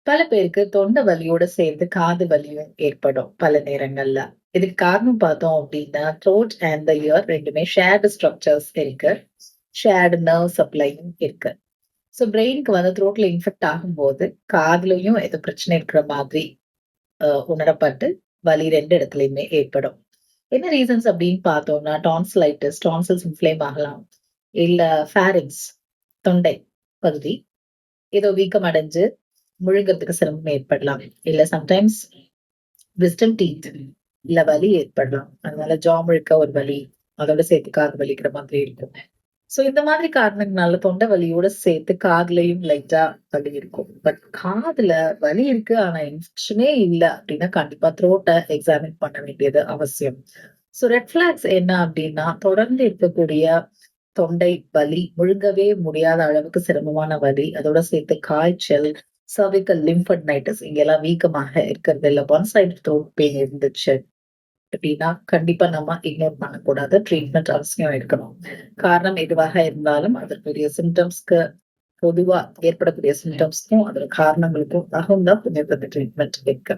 பல பேருக்கு தொண்டை வலியோட சேர்ந்து காது வலியும் ஏற்படும் பல நேரங்கள்ல. இதுக்கு காரணம் பார்த்தோம் அப்படின்னா, த்ரோட் அண்ட் த இயர் 2மே ஷேர்டு ஸ்ட்ரக்சர்ஸ் இருக்கு. ஷேர்டு நர்வ் சப்ளையும் இருக்கு. ஸோ பிரெயினுக்கு வந்து த்ரோட்ல இன்ஃபெக்ட் ஆகும்போது, காதுலயும் ஏதோ பிரச்சனை இருக்கிற மாதிரி உணரப்பட்டு, வலி 2 இடத்துலயுமே ஏற்படும். என்ன ரீசன்ஸ் அப்படின்னு பார்த்தோம்னா, டான்சிலைட்டிஸ், டான்சில்ஸ் இன்ஃப்ளேம் ஆகலாம். இல்ல ஃபேரிங்ஸ், தொண்டை பகுதி ஏதோ வீக்கம் அடைஞ்சு முழுங்கறதுக்கு சிரமம் ஏற்படலாம். இல்ல சம்டைம்ஸ் விஸ்டம் டீத் இல்ல வலி ஏற்படலாம். அதனால ஜா முழுக்க ஒரு வலி, அதோட சேர்த்து காது வலிக்கிற மாதிரி இருக்கும். சோ இந்த மாதிரி காரணங்களால தொண்டை வலியோட சேர்த்து காதுலயும் லைட்டா வலி இருக்கும். பட் காதுல வலி இருக்கு ஆனா இன்ஃபெக்ஷனே இல்ல அப்படின்னா கண்டிப்பா த்ரோட்ட எக்ஸாமின் பண்ண வேண்டியது அவசியம். சோ ரெட் ஃபிளாக்ஸ் என்ன அப்படின்னா, தொடர்ந்து இருக்கக்கூடிய தொண்டை வலி, முழுங்கவே முடியாத அளவுக்கு சிரமமான வலி, அதோட சேர்த்து காய்ச்சல், சர்விக்கல் லிம்பட்னைட்டிஸ் இங்கெல்லாம் வீக்கமாக இருக்கிறது இல்ல ஒன் சைடு த்ரோட் பெயின் இருந்துச்சு அப்படின்னா, கண்டிப்பா நம்ம இக்னோர் பண்ணக்கூடாது. ட்ரீட்மெண்ட் அவசியம் எடுக்கணும். காரணம் எதுவாக இருந்தாலும் அதற்குரிய சிம்டம்ஸ்க்கு பொதுவா ஏற்படக்கூடிய சிம்டம்ஸ்க்கும், அதோட காரணங்களுக்கும் தகுந்த ஹோமியோபதி ட்ரீட்மெண்ட் இருக்கு.